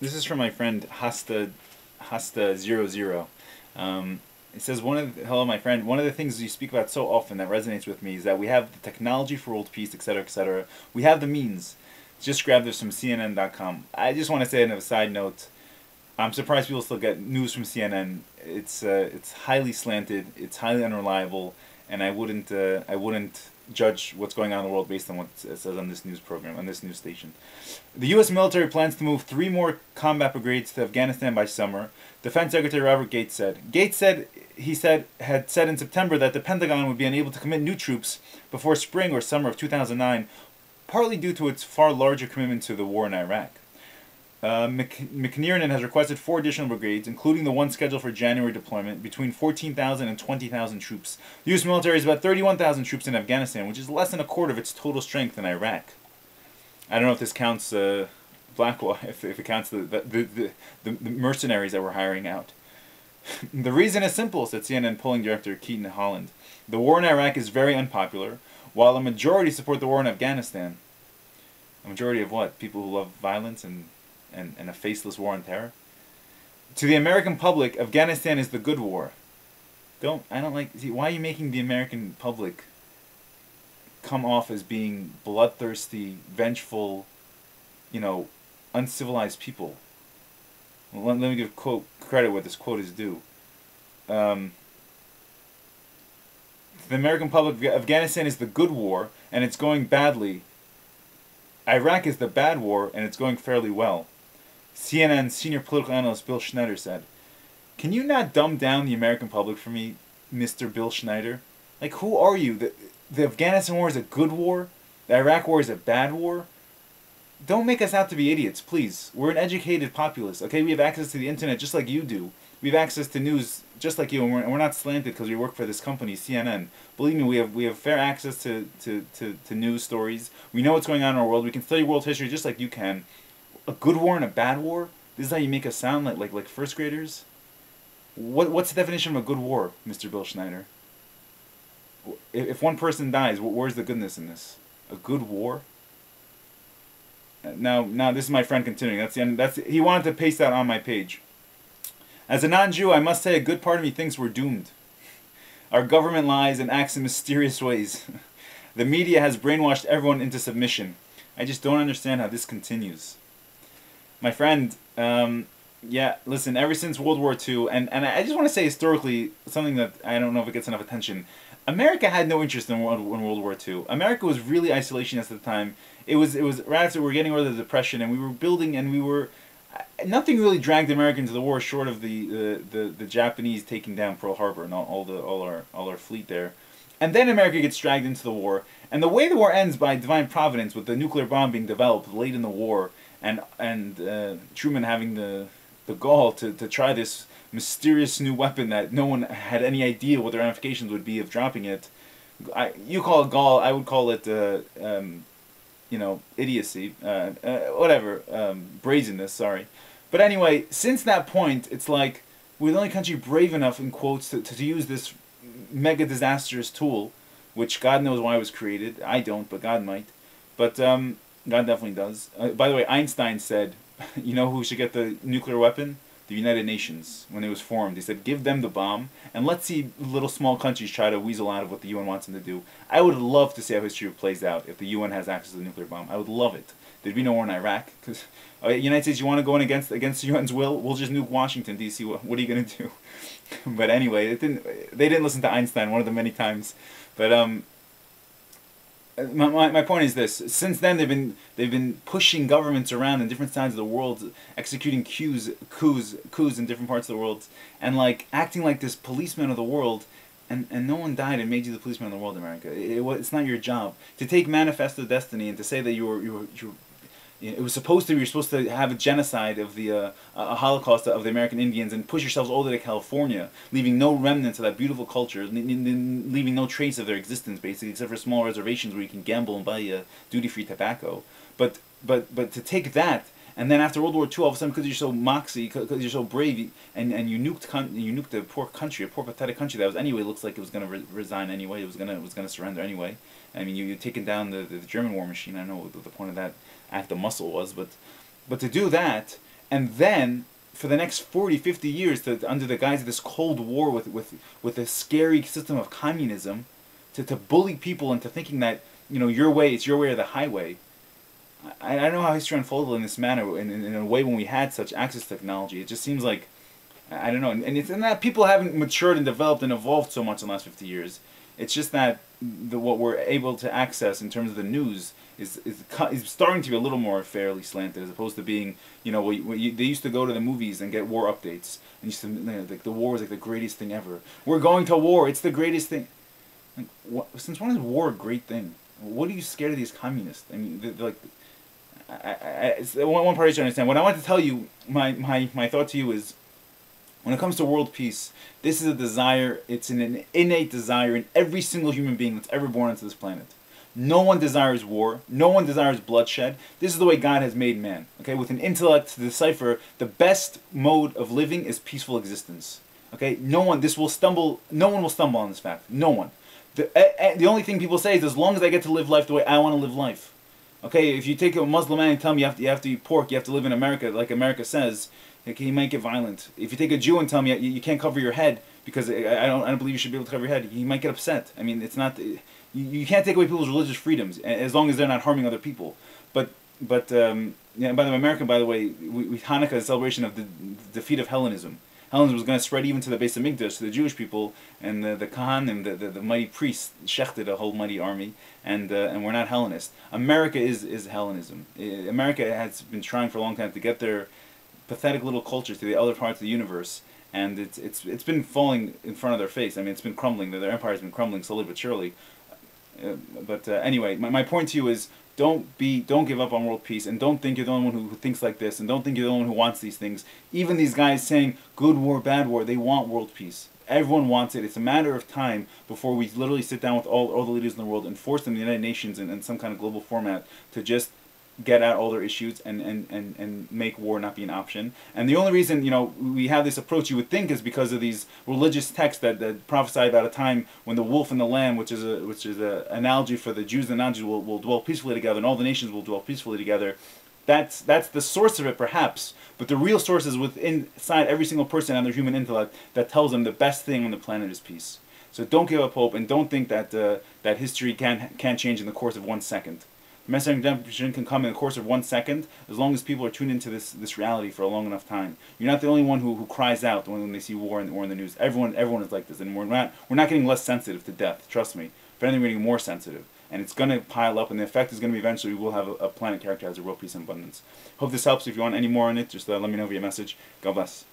This is from my friend Hastaj00. It says, hello, my friend. One of the things you speak about so often that resonates with me is that we have the technology for world peace, etc., etc. We have the means. Just grab this from CNN.com. I just want to say, on a side note, I'm surprised people still get news from CNN. It's highly slanted, it's highly unreliable, and I wouldn't judge what's going on in the world based on what it says on this news program, on this news station. The U.S. military plans to move 3 more combat brigades to Afghanistan by summer. Defense Secretary Robert Gates said. Had said in September that the Pentagon would be unable to commit new troops before spring or summer of 2009, partly due to its far larger commitment to the war in Iraq. McNiernan has requested 4 additional brigades, including the one scheduled for January deployment, between 14,000 and 20,000 troops. The U.S. military has about 31,000 troops in Afghanistan, which is less than a quarter of its total strength in Iraq. I don't know if this counts Blackwell, if it counts the mercenaries that we're hiring out. The reason is simple, said CNN polling director Keaton Holland. The war in Iraq is very unpopular, while a majority support the war in Afghanistan. A majority of what? People who love violence and a faceless war on terror? To the American public, Afghanistan is the good war. Why are you making the American public come off as being bloodthirsty, vengeful, uncivilized people? Let me give credit where this quote is due. The American public, Afghanistan is the good war, and it's going badly. Iraq is the bad war, and it's going fairly well. CNN senior political analyst Bill Schneider said, "Can you not dumb down the American public for me, Mr. Bill Schneider? Like, who are you? The Afghanistan war is a good war? The Iraq war is a bad war? Don't make us out to be idiots, please. We're an educated populace, okay? We have access to the internet just like you do. We have access to news just like you, and we're not slanted because we work for this company, CNN. Believe me, we have fair access to news stories. We know what's going on in our world. We can study world history just like you can. A good war and a bad war? This is how you make us sound like first graders? What's the definition of a good war, Mr. Bill Schneider? If one person dies, where's the goodness in this? A good war? Now this is my friend continuing. That's the end. He wanted to paste that on my page. As a non-Jew, I must say a good part of me thinks we're doomed. Our government lies and acts in mysterious ways. The media has brainwashed everyone into submission. I just don't understand how this continues. My friend, yeah, listen, ever since World War II, and I just want to say historically, something that I don't know if it gets enough attention, America had no interest in World War II. America was really isolationist at the time. It was right after we were getting over the Depression, and we were building, and we were... Nothing really dragged America into the war short of the Japanese taking down Pearl Harbor and all our fleet there. And then America gets dragged into the war. And the way the war ends by divine providence, with the nuclear bomb being developed late in the war, and Truman having the gall to try this mysterious new weapon that no one had any idea what the ramifications would be of dropping it. You call it gall, I would call it idiocy, whatever, brazenness, sorry. But anyway, since that point, it's like we're the only country brave enough, in quotes, to use this mega disastrous tool, which God knows why it was created. I don't, but God might. But God definitely does. By the way, Einstein said, you know who should get the nuclear weapon? The United Nations, when it was formed. He said, give them the bomb, and let's see little small countries try to weasel out of what the UN wants them to do. I would love to see how history plays out if the UN has access to the nuclear bomb. I would love it. There'd be no war in Iraq, because United States, you want to go in against the UN's will? We'll just nuke Washington, D.C. What are you going to do? But anyway, they didn't listen to Einstein one of the many times. But my point is this: since then, they've been pushing governments around in different sides of the world, executing coups in different parts of the world, and like acting like this policeman of the world. And no one died and made you the policeman of the world, America. It's not your job to take Manifesto Destiny and to say that it was supposed to be, you're supposed to have a genocide of a Holocaust of the American Indians and push yourselves all the way to California, leaving no remnants of that beautiful culture, leaving no trace of their existence, basically, except for small reservations where you can gamble and buy duty-free tobacco. But to take that, and then after World War II, all of a sudden, because you're so moxie, because you're so brave, and you nuked a poor country, a poor pathetic country that was anyway looks like it was going to resign anyway, it was gonna surrender anyway. I mean, you'd taken down the German war machine. I don't know what the point of that act of muscle was, but to do that, and then for the next 40, 50 years, under the guise of this Cold War with a scary system of communism, to bully people into thinking that, you know, your way, it's your way or the highway. I don't know how history unfolded in this manner, in a way when we had such access to technology. It just seems like, I don't know, and it's that people haven't matured and developed and evolved so much in the last 50 years. It's just that what we're able to access in terms of the news is starting to be a little more fairly slanted, as opposed to being, you know, they used to go to the movies and get war updates, and used to, you know, like the war was like the greatest thing ever. We're going to war. It's the greatest thing. Like, since when is war a great thing? What are you scared of these communists? I mean, they're like, it's one part I should understand. What I want to tell you, my thought to you is, when it comes to world peace, this is a desire, it's an innate desire in every single human being that's ever born onto this planet. No one desires war. No one desires bloodshed. This is the way God has made man. Okay, with an intellect to decipher the best mode of living is peaceful existence. Okay, no one will stumble on this fact. No one. The only thing people say is, as long as I get to live life the way I want to live life. Okay, if you take a Muslim man and tell him you have to eat pork, you have to live in America like America says, okay, he might get violent. If you take a Jew and tell him you can't cover your head because I don't believe you should be able to cover your head, he might get upset. I mean, it's not, you can't take away people's religious freedoms as long as they're not harming other people. But yeah. By the way, America, by the way, Hanukkah is a celebration of the defeat of Hellenism. Hellenism was going to spread even to the Beis Hamikdash, to the Jewish people, and the Kohanim, the mighty priests, shechted a whole mighty army, and we're not Hellenist. America is Hellenism. America has been trying for a long time to get their pathetic little culture to the other parts of the universe, and it's been falling in front of their face. I mean, it's been crumbling. Their empire's been crumbling slowly but surely. Anyway, my point to you is, don't give up on world peace, and don't think you're the only one who thinks like this, and don't think you're the only one who wants these things. Even these guys saying good war, bad war, they want world peace. Everyone wants it. It's a matter of time before we literally sit down with all the leaders in the world and force them, the United Nations in some kind of global format, to just get at all their issues and make war not be an option. And the only reason, you know, we have this approach, you would think, is because of these religious texts that prophesy about a time when the wolf and the lamb, which is a analogy for the Jews and non-Jews, will dwell peacefully together, and all the nations will dwell peacefully together. That's the source of it, perhaps, but the real source is inside every single person and their human intellect that tells them the best thing on the planet is peace. So don't give up hope, and don't think that that history can change in the course of 1 second. Messianic redemption can come in the course of 1 second, as long as people are tuned into this reality for a long enough time. You're not the only one who cries out when they see war in the news. Everyone is like this, and we're not getting less sensitive to death. Trust me. If anything, we're getting more sensitive, and it's going to pile up, and the effect is going to be eventually we will have a planet characterized as world peace and abundance. Hope this helps. If you want any more on it, just let me know via message. God bless.